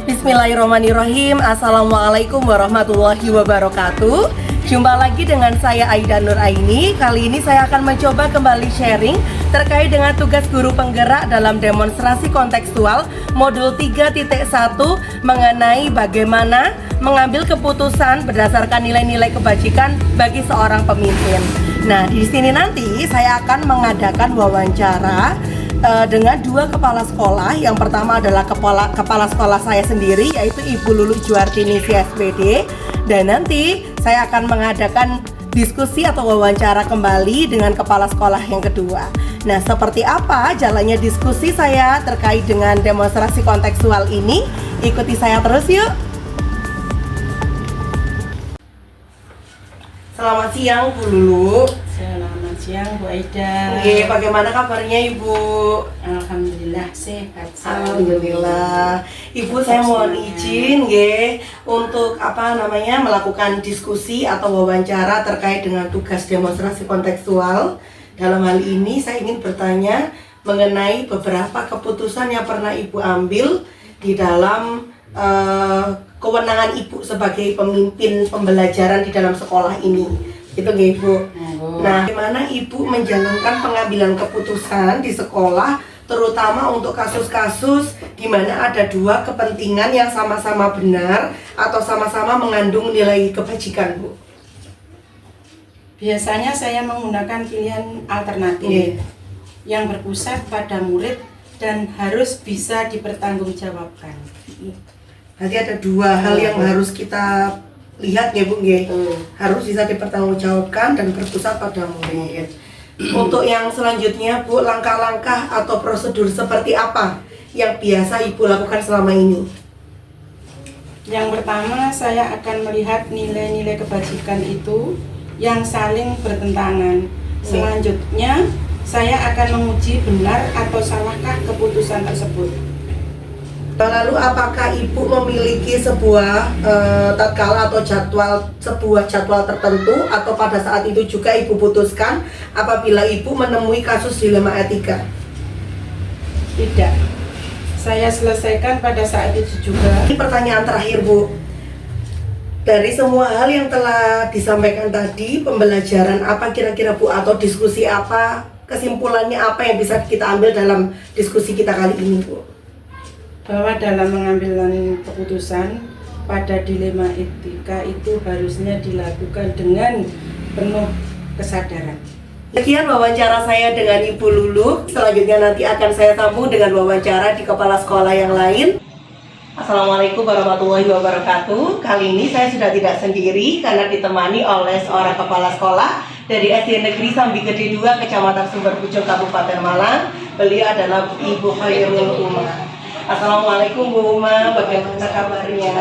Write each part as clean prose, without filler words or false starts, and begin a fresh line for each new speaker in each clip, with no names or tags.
Bismillahirrahmanirrahim. Assalamualaikum warahmatullahi wabarakatuh. Jumpa lagi dengan saya Aida Nur Aini. Kali ini saya akan mencoba kembali sharing terkait dengan tugas guru penggerak dalam demonstrasi kontekstual modul 3.1 mengenai bagaimana mengambil keputusan berdasarkan nilai-nilai kebajikan bagi seorang pemimpin. Nah, di sini nanti saya akan mengadakan wawancara dengan dua kepala sekolah. Yang pertama adalah kepala sekolah saya sendiri, yaitu Ibu Lulu Juartini CSPD, dan nanti saya akan mengadakan diskusi atau wawancara kembali dengan kepala sekolah yang kedua. Nah, seperti apa jalannya diskusi saya terkait dengan demonstrasi kontekstual ini? Ikuti saya terus yuk. Selamat siang Bu Lulu.
Selamat siang Bu Aida.
Oke, bagaimana kabarnya Ibu?
Alhamdulillah sehat.
Alhamdulillah. Ibu, saya mohon izin untuk melakukan diskusi atau wawancara terkait dengan tugas demonstrasi kontekstual. Dalam hal ini saya ingin bertanya mengenai beberapa keputusan yang pernah Ibu ambil di dalam kewenangan Ibu sebagai pemimpin pembelajaran di dalam sekolah ini. Itu nggih Ibu. Nah, bagaimana Ibu menjalankan pengambilan keputusan di sekolah, terutama untuk kasus-kasus di mana ada dua kepentingan yang sama-sama benar atau sama-sama mengandung nilai kebajikan, Bu?
Biasanya saya menggunakan pilihan alternatif yang berpusat pada murid dan harus bisa dipertanggungjawabkan.
Berarti ada dua hal yang harus kita lihat ya Bu, harus bisa dipertanggungjawabkan dan berpusat pada murid. Untuk yang selanjutnya Bu, langkah-langkah atau prosedur seperti apa yang biasa Ibu lakukan selama ini?
Yang pertama, saya akan melihat nilai-nilai kebajikan itu yang saling bertentangan. Selanjutnya, saya akan menguji benar atau salahkah keputusan tersebut.
Lalu apakah Ibu memiliki sebuah tatkala atau sebuah jadwal tertentu, atau pada saat itu juga Ibu putuskan apabila Ibu menemui kasus dilema etika?
Tidak, saya selesaikan pada saat itu juga.
Ini pertanyaan terakhir Bu. Dari semua hal yang telah disampaikan tadi, pembelajaran apa kira-kira Bu, atau diskusi apa, kesimpulannya apa yang bisa kita ambil dalam diskusi kita kali ini Bu?
Bahwa dalam mengambil keputusan pada dilema etika itu harusnya dilakukan dengan penuh kesadaran.
Sekian wawancara saya dengan Ibu Lulu. Selanjutnya nanti akan saya sambung dengan wawancara di kepala sekolah yang lain. Assalamualaikum warahmatullahi wabarakatuh. Kali ini saya sudah tidak sendiri karena ditemani oleh seorang kepala sekolah dari SD Negeri Sambi Gede 2, Kecamatan Sumber Pucung, Kabupaten Malang. Beliau adalah Ibu Khairul Umar. Assalamualaikum Bu Uma, bagaimana kabarnya?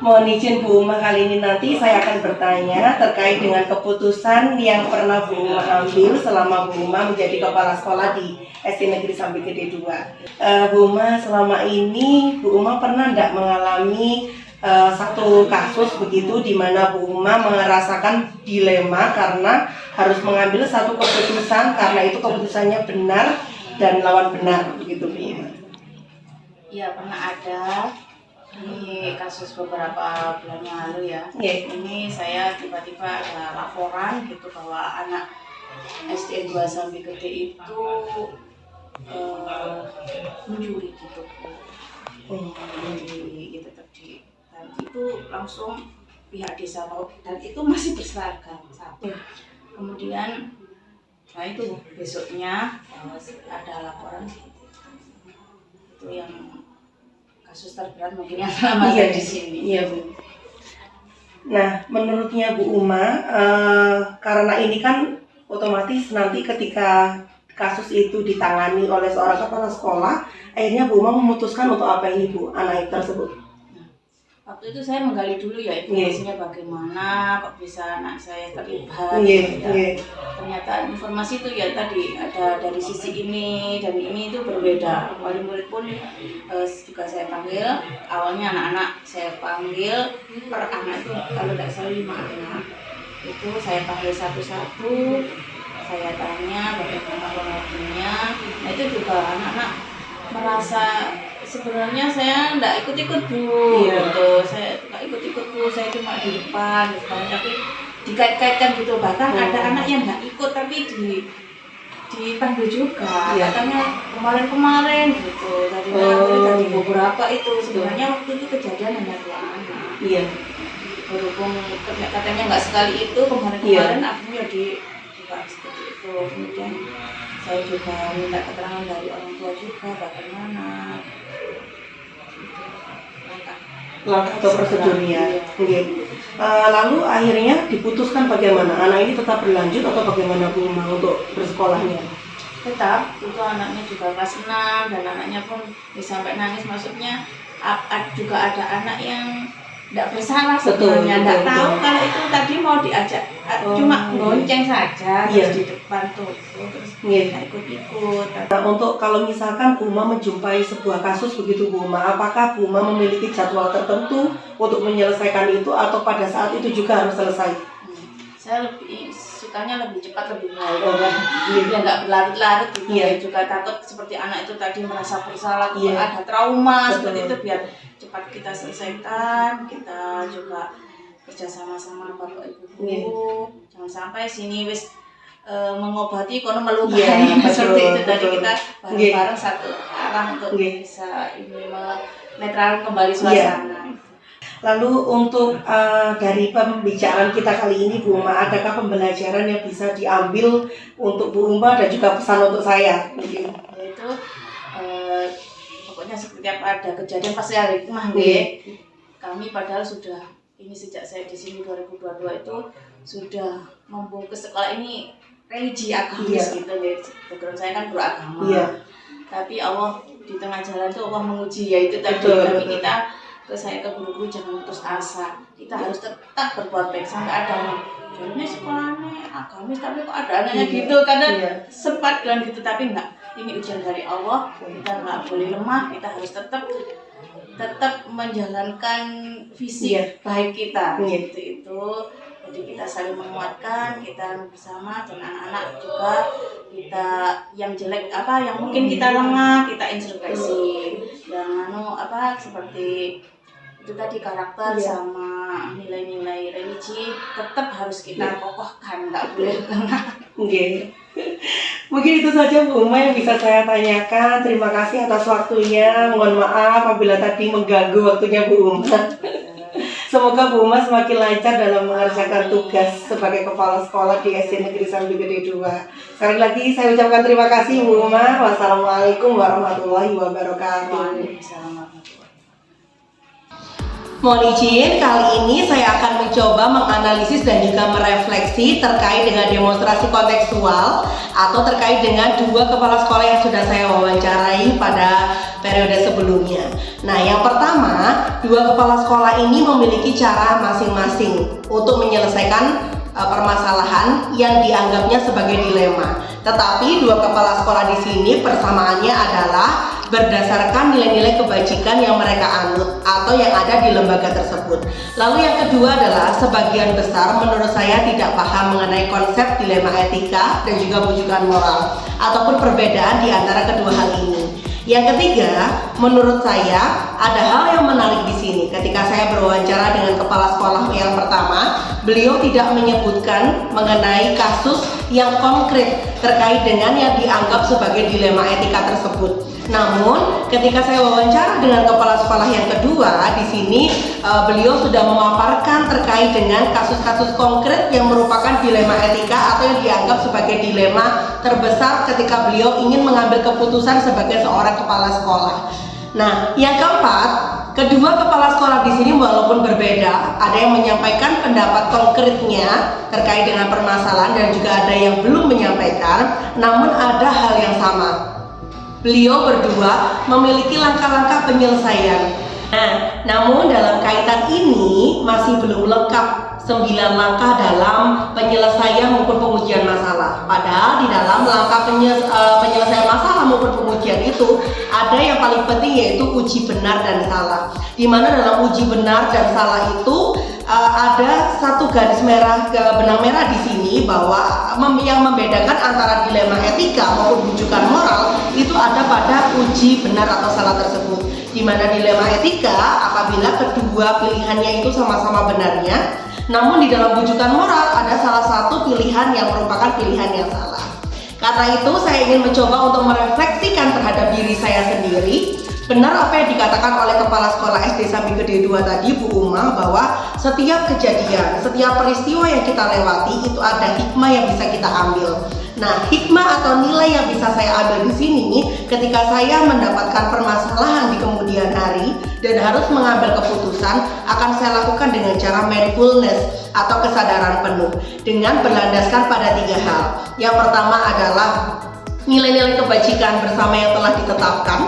Mohon izin Bu Uma, kali ini nanti saya akan bertanya terkait dengan keputusan yang pernah Bu Uma ambil selama Bu Uma menjadi kepala sekolah di SD Negeri Sambi Gede 2. Bu Uma, selama ini Bu Uma pernah tidak mengalami satu kasus begitu di mana Bu Uma merasakan dilema karena harus mengambil satu keputusan karena itu keputusannya benar dan lawan benar begitu Bu?
Iya, pernah ada. Ini kasus beberapa bulan yang lalu ya. Ini saya tiba-tiba ada laporan gitu bahwa anak SD 2 Sambi Gede itu mencuri gitu. Gitu tadi. Dan itu langsung pihak desa tahu, dan itu masih berseragam satu. Kemudian nah itu besoknya ada laporan itu yang kasus terberat mungkin yang selama di sini.
Iya Bu. Nah, menurutnya Bu Uma, karena ini kan otomatis nanti ketika kasus itu ditangani oleh seorang kepala sekolah, akhirnya Bu Uma memutuskan untuk apa ini Bu, anak tersebut?
Waktu itu saya menggali dulu ya informasinya bagaimana kok bisa anak saya terlibat. Ternyata informasi itu ya tadi ada dari sisi ini dan ini itu berbeda. Wali murid pun juga saya panggil. Awalnya anak-anak saya panggil per anak itu kalau tidak salah 5 anak. Itu saya panggil satu-satu. Saya tanya bagaimana pengaruhnya. Nah itu juga anak-anak merasa sebenarnya saya enggak ikut-ikut Bu.
Iya.
Gitu. Saya enggak ikut-ikut Bu, saya cuma di depan, tapi dikait-kaitkan gitu. Bahkan ada anak yang enggak ikut tapi dipanggil juga.
Iya.
Katanya kemarin-kemarin gitu. Dari beberapa itu sebenarnya waktu itu kejadian hanya 2 anak.
Iya.
Berhubung katanya nggak sekali itu kemarin-kemarin akhirnya dibahas seperti itu. Kemudian saya juga minta keterangan dari orang tua juga bagaimana
langkah atau prosedurnya. Lalu akhirnya diputuskan bagaimana? Anak ini tetap berlanjut atau bagaimana Bu Uma untuk bersekolahnya?
tetap itu anaknya juga kelas 6 dan anaknya pun sampai nangis, maksudnya juga ada anak yang tidak bersalah sebenarnya, tidak tahu kalau itu tadi mau diajak cuma gonceng saja terus di depan tuh terus nggak ikut-ikut.
Nah, untuk kalau misalkan Bu Uma menjumpai sebuah kasus begitu Bu Uma, apakah Bu Uma memiliki jadwal tertentu untuk menyelesaikan itu atau pada saat itu juga harus selesai?
Saya lebih sukanya lebih cepat lebih baik, ya nggak berlarut-larut gitu. Ya juga takut seperti anak itu tadi merasa bersalah, ada trauma seperti itu, biar cepat kita selesaikan. Kita juga kerja sama-sama Bapak Ibu guru, jangan sampai sini wis mengobati kono melukai seperti itu. Tadi kita bareng-bareng satu arah untuk bisa ini menetralkan kembali suasana.
Lalu untuk dari pembicaraan kita kali ini Bu Uma, adakah pembelajaran yang bisa diambil untuk Bu Uma dan juga pesan untuk saya?
Yaitu pokoknya setiap ada kejadian pasti ada hikmah kami padahal sudah ini sejak saya di sini 2022 itu sudah membungkus sekolah ini religi agamis gitu ya. Background saya kan beragama. Tapi Allah di tengah jalan itu Allah menguji, yaitu tadi tapi kita saya ke guru-guru jangan putus asa, kita harus tetap berbuat baik sampai ada jadinya sekolahnya agamis tapi kok ada anaknya gitu, karena sempat dan gitu, tapi enggak, ini ujian dari Allah, kita enggak boleh lemah, kita harus tetap menjalankan visi baik kita gitu itu. Jadi kita saling menguatkan, kita bersama dan anak-anak juga kita yang jelek yang mungkin kita lengah kita introspeksi dan seperti itu tadi karakter sama nilai-nilai religi tetap harus kita kokohkan, nggak boleh lengah.
Mungkin itu saja Bu Uma yang bisa saya tanyakan. Terima kasih atas waktunya. Mohon maaf apabila tadi mengganggu waktunya Bu Uma. Semoga Bu Uma semakin lancar dalam mengerjakan tugas sebagai kepala sekolah di SD Negeri Sambi Gede 2. Sekali lagi saya ucapkan terima kasih Bu Uma. Wassalamualaikum warahmatullahi wabarakatuh. Mohon izin, kali ini saya akan mencoba menganalisis dan juga merefleksi terkait dengan demonstrasi kontekstual atau terkait dengan 2 kepala sekolah yang sudah saya wawancarai pada periode sebelumnya. Nah, yang pertama, 2 kepala sekolah ini memiliki cara masing-masing untuk menyelesaikan permasalahan yang dianggapnya sebagai dilema. Tetapi 2 kepala sekolah di sini persamaannya adalah berdasarkan nilai-nilai kebajikan yang mereka anut atau yang ada di lembaga tersebut. Lalu yang kedua adalah sebagian besar menurut saya tidak paham mengenai konsep dilema etika dan juga bujukan moral ataupun perbedaan di antara kedua hal ini. Yang ketiga, menurut saya ada hal yang menarik di sini. Ketika saya berwawancara dengan kepala sekolah yang pertama, beliau tidak menyebutkan mengenai kasus yang konkret terkait dengan yang dianggap sebagai dilema etika tersebut. Namun, ketika saya wawancara dengan kepala sekolah yang kedua, di sini beliau sudah memaparkan terkait dengan kasus-kasus konkret yang merupakan dilema etika atau yang dianggap sebagai dilema terbesar ketika beliau ingin mengambil keputusan sebagai seorang kepala sekolah. Nah, yang keempat, kedua kepala sekolah di sini walaupun berbeda, ada yang menyampaikan pendapat konkretnya terkait dengan permasalahan dan juga ada yang belum menyampaikan, namun ada hal yang sama. Beliau berdua memiliki langkah-langkah penyelesaian. Nah, namun dalam kaitan ini masih belum lengkap 9 langkah dalam penyelesaian maupun pengujian masalah. Padahal di dalam langkah penyelesaian masalah maupun pengujian itu ada yang paling penting yaitu uji benar dan salah. Di mana dalam uji benar dan salah itu ada satu garis merah benang merah di sini bahwa yang membedakan antara dilema etika maupun bujukan moral itu ada pada uji benar atau salah tersebut. di mana dilema etika apabila kedua pilihannya itu sama-sama benarnya, namun di dalam bujukan moral ada salah satu pilihan yang merupakan pilihan yang salah. Karena itu saya ingin mencoba untuk merefleksikan terhadap diri saya sendiri. Benar apa yang dikatakan oleh Kepala Sekolah SD Sambi Gede 2 tadi, Bu Uma, bahwa setiap kejadian, setiap peristiwa yang kita lewati itu ada hikmah yang bisa kita ambil. Nah, hikmah atau nilai yang bisa saya ambil di sini ketika saya mendapatkan permasalahan di kemudian hari dan harus mengambil keputusan, akan saya lakukan dengan cara mindfulness atau kesadaran penuh dengan berlandaskan pada 3 hal. Yang pertama adalah nilai-nilai kebajikan bersama yang telah ditetapkan,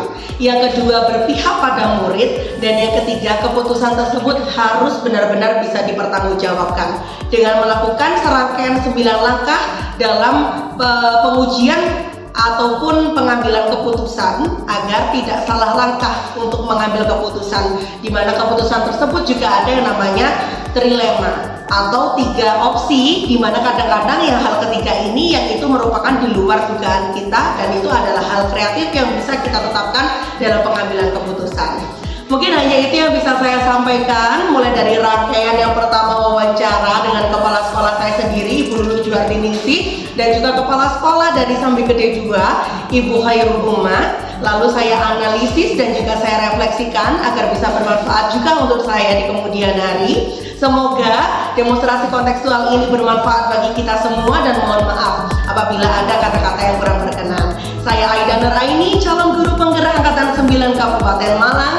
yang kedua berpihak pada murid, dan yang ketiga keputusan tersebut harus benar-benar bisa dipertanggungjawabkan dengan melakukan serangkaian 9 langkah dalam pengujian ataupun pengambilan keputusan agar tidak salah langkah untuk mengambil keputusan, di mana keputusan tersebut juga ada yang namanya trilema atau 3 opsi, di mana kadang-kadang yang hal ketiga ini yang itu merupakan di luar dugaan kita, dan itu adalah hal kreatif yang bisa kita tetapkan dalam pengambilan keputusan. Mungkin hanya itu yang bisa saya sampaikan, mulai dari rangkaian yang pertama wawancara dengan kepala sekolah saya sendiri, Ibu Lulu Juardiningsih, dan juga kepala sekolah dari Sambi Gede 2, Ibu Khairul Uma. Lalu saya analisis dan juga saya refleksikan agar bisa bermanfaat juga untuk saya di kemudian hari. Semoga demonstrasi kontekstual ini bermanfaat bagi kita semua, dan mohon maaf apabila ada kata-kata yang kurang berkenan. Saya Aida Nur Aini, calon guru penggerak angkatan 9 Kabupaten Malang,